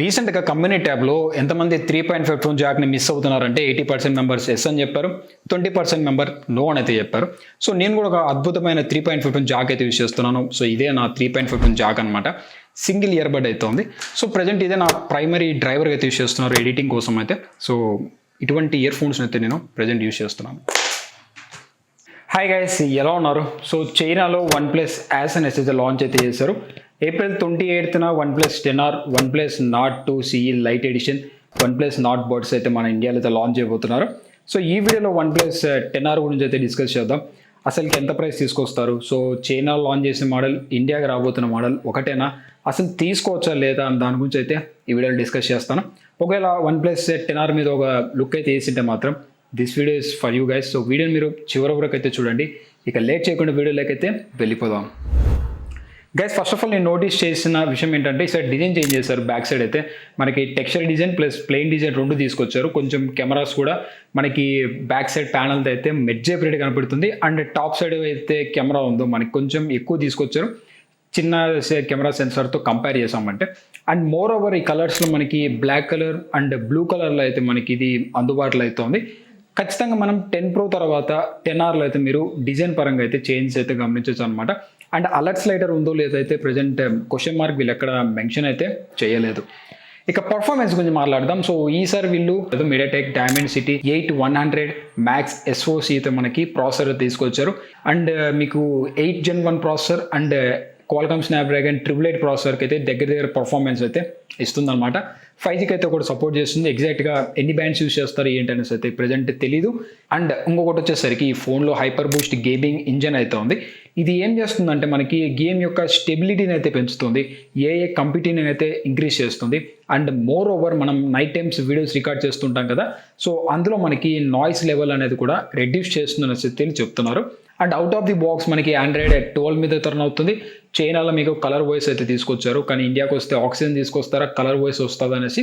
రీసెంట్గా కమ్యూనిటీ ట్యాబ్లో ఎంతమంది 3.5 ఫోన్ జాక్ని మిస్ అవుతున్నారంటే 80% మెంబర్స్ ఎస్ అని చెప్పారు, 20% మెంబర్ నో అని అయితే చెప్పారు. సో నేను కూడా ఒక అద్భుతమైన 3.5 ఫోన్ జాక్ అయితే యూస్ చేస్తున్నాను. సో ఇదే నా 3.5 ఫోన్ జాక్ అనమాట. సింగిల్ ఇయర్బడ్ అయితే ఉంది. సో ప్రజెంట్ ఇదే నా ప్రైమరీ డ్రైవర్గా అయితే యూస్ చేస్తున్నారు ఎడిటింగ్ కోసం అయితే. సో ఇటువంటి ఇయర్ ఫోన్స్ని అయితే నేను ప్రజెంట్ యూస్ చేస్తున్నాను. హాయ్ గైస్, ఎలా ఉన్నారు? సో చైనాలో OnePlus యాస్ అన్ ఎస్ఎస్ లాంచ్ అయితే చేశారు. April 28న OnePlus 10R, OnePlus Nord 2 CE lite edition, OnePlus Nord Buds అయితే మన ఇండియాలో అయితే లాంచ్ చేయబోతున్నారు. సో ఈ వీడియోలో OnePlus 10R గురించి అయితే డిస్కస్ చేద్దాం. అసలుకి ఎంత ప్రైస్ తీసుకొస్తారు, సో చైనా లాంచ్ చేసిన మోడల్ ఇండియాకి రాబోతున్న మోడల్ ఒకటేనా, అసలు తీసుకోవచ్చా లేదా అని దాని గురించి అయితే ఈ వీడియోలో డిస్కస్ చేస్తాను. ఒకవేళ OnePlus 10R మీద ఒక లుక్ అయితే వేసింటే మాత్రం this video is for you guys. So వీడియోని మీరు చివరి వరకు అయితే చూడండి. ఇక లేట్ చేయకుండా వీడియోలోకి అయితే వెళ్ళిపోదాం. గైస్, ఫస్ట్ ఆఫ్ ఆల్ నేను నోటీస్ చేసిన విషయం ఏంటంటే ఈసారి డిజైన్ చేంజ్ చేశారు. బ్యాక్ సైడ్ అయితే మనకి texture design plus plain design రెండు తీసుకొచ్చారు. కొంచెం కెమెరాస్ కూడా మనకి బ్యాక్ సైడ్ ప్యానల్తో అయితే మెడ్జేపరేట్ కనపడుతుంది. అండ్ టాప్ సైడ్ అయితే కెమెరా ఉందో మనకి కొంచెం ఎక్కువ తీసుకొచ్చారు చిన్న కెమెరా సెన్సార్తో కంపేర్ చేసామంటే. అండ్ మోర్ ఓవర్ ఈ కలర్స్లో మనకి బ్లాక్ కలర్ అండ్ బ్లూ కలర్లో అయితే మనకి ఇది అందుబాటులో అయితే ఉంది. ఖచ్చితంగా మనం 10 Pro తర్వాత 10Rలో అయితే మీరు డిజైన్ పరంగా అయితే చేంజ్ అయితే గమనించవచ్చు అనమాట. అండ్ అలర్ట్ స్లైడర్ ఉందో లేదైతే ప్రజెంట్ క్వశ్చన్ మార్క్ వీళ్ళు ఎక్కడ మెన్షన్ అయితే చేయలేదు. ఇక పర్ఫార్మెన్స్ గురించి మాట్లాడదాం. సో ఈసారి వీళ్ళు మీడియాటెక్ డైమెన్సిటీ 8100 మ్యాక్స్ SoC అయితే మనకి ప్రాసెసర్ తీసుకొచ్చారు. అండ్ మీకు 8 Gen 1 processor and Qualcomm Snapdragon 888 ప్రాసెసర్కి అయితే దగ్గర పర్ఫార్మెన్స్ అయితే ఇస్తుందన్నమాట. 5Gకి అయితే కూడా సపోర్ట్ చేస్తుంది. ఎగ్జాక్ట్గా ఎన్ని బ్యాండ్స్ యూస్ చేస్తారు ఏంటనేసి అయితే ప్రజెంట్ తెలీదు. అండ్ ఇంకొకటి వచ్చేసరికి ఈ ఫోన్లో హైపర్ బూస్ట్ గేమింగ్ ఇంజన్ అయితే ఉంది. ఇది ఏం చేస్తుందంటే మనకి గేమ్ యొక్క స్టెబిలిటీని అయితే పెంచుతుంది, ఏఏ కంప్యూటింగ్ అయితే ఇంక్రీజ్ చేస్తుంది. అండ్ మోర్ ఓవర్ మనం నైట్ టైమ్స్ వీడియోస్ రికార్డ్ చేస్తుంటాం కదా, సో అందులో మనకి నాయిస్ లెవెల్ అనేది కూడా రెడ్యూస్ చేస్తుందని చెప్తున్నారు. And out of the box మనకి Android 12 మీద టర్న్ అవుతుంది. చైనాలో మీకు కలర్ వాయిస్ అయితే తీసుకొచ్చారు, కానీ ఇండియాకి వస్తే ఆక్సిజన్ తీసుకొస్తారా, కలర్ వాయిస్ వస్తుందా అనేసి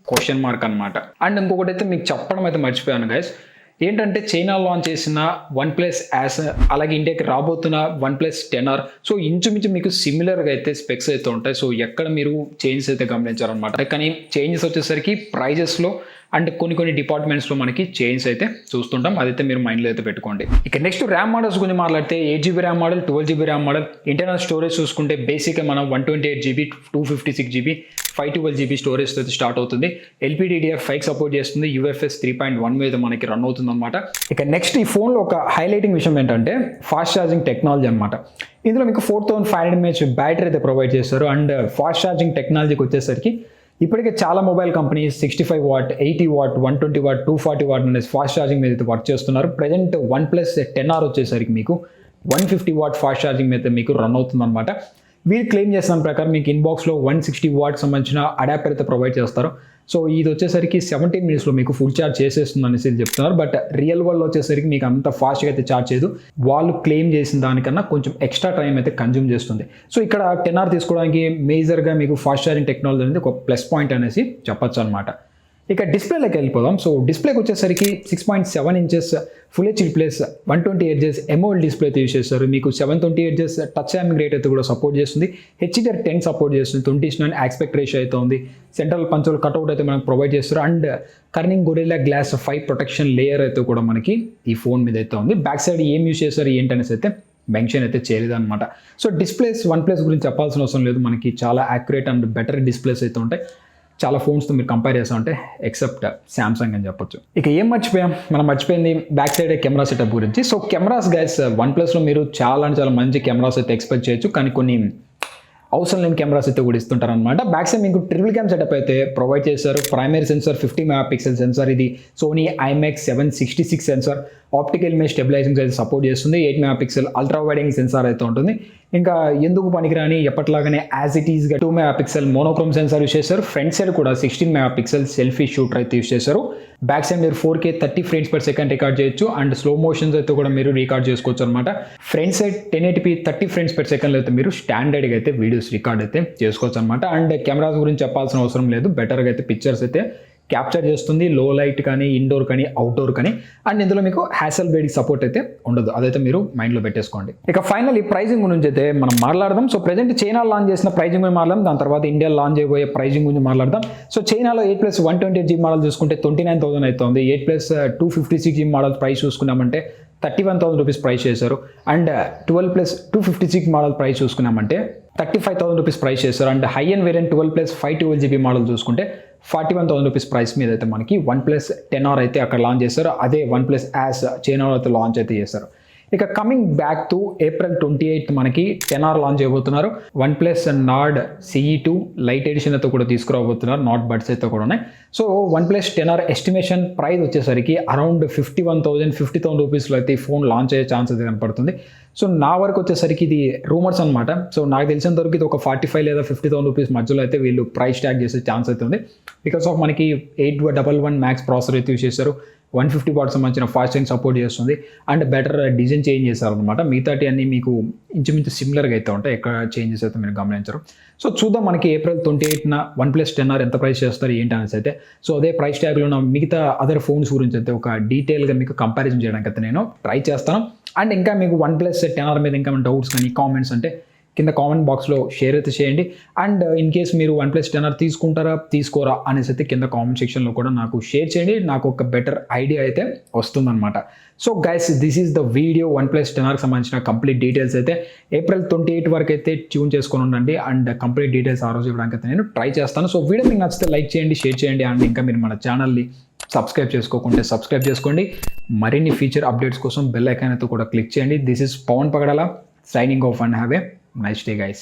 క్వశ్చన్ మార్క్ అనమాట. అండ్ ఇంకొకటి అయితే మీకు చెప్పడం అయితే మర్చిపోయాను గైస్, ఏంటంటే చైనా లాంచ్ చేసిన OnePlus యాస్ అలాగే ఇండియాకి రాబోతున్న OnePlus 10R సో ఇంచుమించు మీకు సిమిలర్గా అయితే స్పెక్స్ అయితే ఉంటాయి. సో ఎక్కడ మీరు చేంజెస్ అయితే గమనించారనమాట. కానీ చేంజెస్ వచ్చేసరికి ప్రైజెస్లో అండ్ కొన్ని డిపార్ట్మెంట్స్లో మనకి చేంజ్ అయితే చూస్తుంటాం. అదైతే మీరు మైండ్లో అయితే పెట్టుకోండి. ఇక నెక్స్ట్ ర్యామ్ మోడల్స్ గురించి మాట్లాడితే 8GB RAM model, 12GB RAM model. Internal storage చూసుకుంటే బేసిక్గా మనం 128GB, 256GB, 512GB స్టోరేజ్ అయితే స్టార్ట్ అవుతుంది. LPDDR5 సపోర్ట్ చేస్తుంది. UFS 3.1 మీద మనకి రన్ అవుతుంది అనమాట. ఇక నెక్స్ట్ ఈ ఫోన్లో ఒక హైలైటింగ్ విషయం ఏంటంటే ఫాస్ట్ ఛార్జింగ్ టెక్నాలజీ అనమాట. ఇందులో మీకు 4500 mAh బ్యాటరీ అయితే ప్రొవైడ్ చేస్తారు. అండ్ ఫాస్ట్ ఛార్జింగ్ టెక్నాలజీకి వచ్చేసరికి ఇప్పటికే చాలా mobile companies 65W, 80W, 120W, 240W అనే ఫాస్ట్ ఛార్జింగ్ మీద అయితే వర్క్ చేస్తున్నారు. ప్రజెంట్ OnePlus 10R వచ్చేసరికి మీకు 150W ఫాస్ట్ ఛార్జింగ్ మీద మీకు రన్ అవుతుంది అనమాట. వీళ్ళు క్లెయిమ్ చేసిన ప్రకారం మీకు ఇన్బాక్స్లో 160W సంబంధించిన అడాప్టర్ అయితే ప్రొవైడ్ చేస్తారు. సో ఇది వచ్చేసరికి 17 minutesలో మీకు ఫుల్ ఛార్జ్ చేసేస్తుంది అనేసి చెప్తున్నారు. బట్ రియల్ వరల్డ్ వచ్చేసరికి మీకు అంత ఫాస్ట్గా అయితే ఛార్జ్ చేయదు. వాళ్ళు క్లెయిమ్ చేసిన దానికన్నా కొంచెం ఎక్స్ట్రా టైం అయితే కన్జ్యూమ్ చేస్తుంది. సో ఇక్కడ 10R తీసుకోవడానికి మేజర్గా మీకు ఫాస్ట్ ఛార్జింగ్ టెక్నాలజీ అనేది ఒక ప్లస్ పాయింట్ అనేసి చెప్పొచ్చు అనమాట. ఇక డిస్ప్లేలోకి వెళ్ళిపోదాం. సో డిస్ప్లేకి వచ్చేసరికి 6.7 inches full HD plus 128Hz AMOLED display అయితే యూస్ చేస్తారు. మీకు 720Hz టచ్ యామింగ్ రేట్ అయితే కూడా సపోర్ట్ చేస్తుంది. HDR10 సపోర్ట్ చేస్తుంది. 20:9 ఆస్పెక్ట్ రేషియో అయితే ఉంది. సెంట్రల్ పంచోల్ కట్అవుట్ అయితే మనకు ప్రొవైడ్ చేస్తారు. And Corning Gorilla glass 5 protection layer అయితే కూడా మనకి ఈ ఫోన్ మీద అయితే ఉంది. బ్యాక్ సైడ్ ఏం యూస్ చేస్తారు ఏంటనేసి అయితే మెన్షన్ అయితే చేయలేదు అనమాట. సో డిస్ప్లేస్ OnePlus గురించి చెప్పాల్సిన అవసరం లేదు. మనకి చాలా యాక్యురేట్ అండ్ బెటర్ డిస్ప్లేస్ అయితే ఉంటాయి చాలా ఫోన్స్తో మీరు కంపేర్ చేస్తామంటే, ఎక్సెప్ట్ శాంసంగ్ అని చెప్పొచ్చు. ఇక ఏం మనం మర్చిపోయింది బ్యాక్ సైడ్ కెమెరా సెటప్ గురించి. సో కెమెరాస్ గైస్ OnePlusలో మీరు చాలా మంచి కెమెరాస్ అయితే ఎక్స్పెక్ట్ చేయొచ్చు, కానీ కొన్ని అవసరం లేని కెమెరాస్ అయితే కూడా ఇస్తుంటారు అనమాట. బ్యాక్ సైడ్ మీకు ట్రిపుల్ క్యామ్ సెటప్ అయితే ప్రొవైడ్ చేశారు. ప్రైమరీ సెన్సార్ 50 MP సెన్సార్, ఇది Sony IMX 766 sensor. Optical image stabilising అయితే సపోర్ట్ చేస్తుంది. 8 MP ultra wide angle sensor అయితే ఉంటుంది. ఇంకా ఎందుకు పనికిరాని ఎప్పటిలాగానే యాజ్ ఇట్ ఈస్గా 2 MP మోనోక్రోమ్ సెన్సార్ యూస్ చేశారు. ఫ్రంట్ సైడ్ కూడా 16 MP సెల్ఫీ షూటర్ అయితే యూస్ చేశారు. బ్యాక్ సైడ్ మీరు 4K 30 frames/second రికార్డ్ చేయొచ్చు. అండ్ స్లో మోషన్స్ అయితే కూడా మీరు రికార్డ్ చేసుకోవచ్చు అనమాట. ఫ్రంట్ సైడ్ 1080p 30 frames/second అయితే మీరు స్టాండర్డ్గా అయితే వీడియోస్ రికార్డ్ అయితే చేసుకోవచ్చు అనమాట. అండ్ కెమెరాస్ గురించి చెప్పాల్సిన అవసరం లేదు. బెటర్గా అయితే పిక్చర్స్ అయితే క్యాప్చర్ చేస్తుంది, లో లైట్ కానీ, ఇండోర్ కానీ, అవుట్డోర్ కానీ. అండ్ ఇందులో మీకు హ్యాసల్ బేడికి సపోర్ట్ అయితే ఉండదు, అదైతే మీరు మైండ్లో పెట్టేసుకోండి. ఇక ఫైనల్లీ ప్రైజింగ్ గురించి అయితే మనం మాట్లాడదాం. సో ప్రెజెంట్ చైనా లాంచ్ చేసిన ప్రైజింగ్ గురించి మాట్లాడదాం, దాని తర్వాత ఇండియా లాంచ్ చేయబోయే ప్రైజింగ్ గురించి మాట్లాడదాం. సో చైనాలో 8+ 128GB మోడల్ చూసుకుంటే 29,000 అవుతుంది. 8+ 256GB మోడల్ ప్రైస్ చూసుకున్నామంటే 31,000 రూపీస్ ప్రైస్ చేశారు. అండ్ 12+ 256GB మోడల్ ప్రైస్ చూసుకున్నామంటే 35,000 రూపీస్ ప్రైస్ చేశారు. And high end variant 12+ 512GB model చూసుకుంటే 41,000 రూపీస్ ప్రైస్ మీద అయితే మనకి OnePlus 10R అయితే అక్కడ లాంచ్ చేశారు. అదే OnePlus యాస్ చైనాలో అయితే లాంచ్ అయితే చేశారు. ఇక కమింగ్ బ్యాక్ టు April 28 మనకి 10R లాంచ్ చేయబోతున్నారు. OnePlus Nord CE2 light edition అయితే కూడా తీసుకురాబోతున్నారు, నాట్ బడ్స్ అయితే కూడా ఉన్నాయి. So OnePlus 10R estimation price వచ్చేసరికి అరౌండ్ 50,000 రూపీస్లో అయితే ఈ ఫోన్ లాంచ్ అయ్యే ఛాన్స్ అయితే కనపడుతుంది. సో నా వరకు వచ్చేసరికి ఇది రూమర్స్ అనమాట. సో నాకు తెలిసినంత వరకు ఇది ఒక 45,000 లేదా 50,000 రూపీస్ మధ్యలో అయితే వీళ్ళు ప్రైస్ ట్యాగ్ చేసే ఛాన్స్ అయితే ఉంది. బికాస్ ఆఫ్ మనకి 811 మ్యాక్స్ ప్రాసెసర్ అయితే యూస్ చేశారు, 150 వాట్స్ సంబంధించిన ఫాస్ట్ ఛార్జింగ్ సపోర్ట్ చేస్తుంది. అండ్ బెటర్ డిజైన్ చేంజ్ చేశారనమాట. మిగతాటి అన్ని మీకు ఇంచుమించు సిమిలర్గా అయితే ఉంటాయి, ఎక్కడ చేంజెస్ అయితే మీరు గమనించరు. సో చూద్దాం మనకి April 28న OnePlus 10R ఎంత ప్రైస్ చేస్తారు ఏంటి అనేసి అయితే. సో అదే ప్రైస్ ట్యాగ్లో ఉన్న మిగతా అదర్ ఫోన్స్ గురించి అయితే ఒక డీటెయిల్గా మీకు కంపారిజన్ చేయడానికి అయితే నేను ట్రై చేస్తాను. అండ్ ఇంకా మీకు OnePlus 10R మీద ఇంకా డౌట్స్ కానీ కామెంట్స్ అంటే కింద కామెంట్ బాక్స్లో షేర్ అయితే చేయండి. అండ్ ఇన్ కేస్ మీరు OnePlus 10R తీసుకుంటారా తీసుకోరా అనేసి అయితే కింద కామెంట్ సెక్షన్లో కూడా నాకు షేర్ చేయండి, నాకు ఒక బెటర్ ఐడియా అయితే వస్తుందన్నమాట. So guys, this is the video OnePlus 10Rకి సంబంధించిన కంప్లీట్ డీటెయిల్స్ అయితే April 28 వరకు అయితే ట్యూన్ చేసుకొని ఉండండి. అండ్ కంప్లీట్ డీటెయిల్స్ ఆ రోజు ఇవ్వడానికి అయితే నేను ట్రై చేస్తాను. సో వీడియో మీకు నచ్చితే లైక్ చేయండి, షేర్ చేయండి. అండ్ ఇంకా మీరు మన ఛానల్ని సబ్స్క్రైబ్ చేసుకోకుంటే సబ్స్క్రైబ్ చేసుకోండి. మరిన్ని ఫీచర్ అప్డేట్స్ కోసం బెల్ ఐకాన్ అయితే కూడా క్లిక్ చేయండి. This is Pavan Pagadala signing off and have a nice day guys.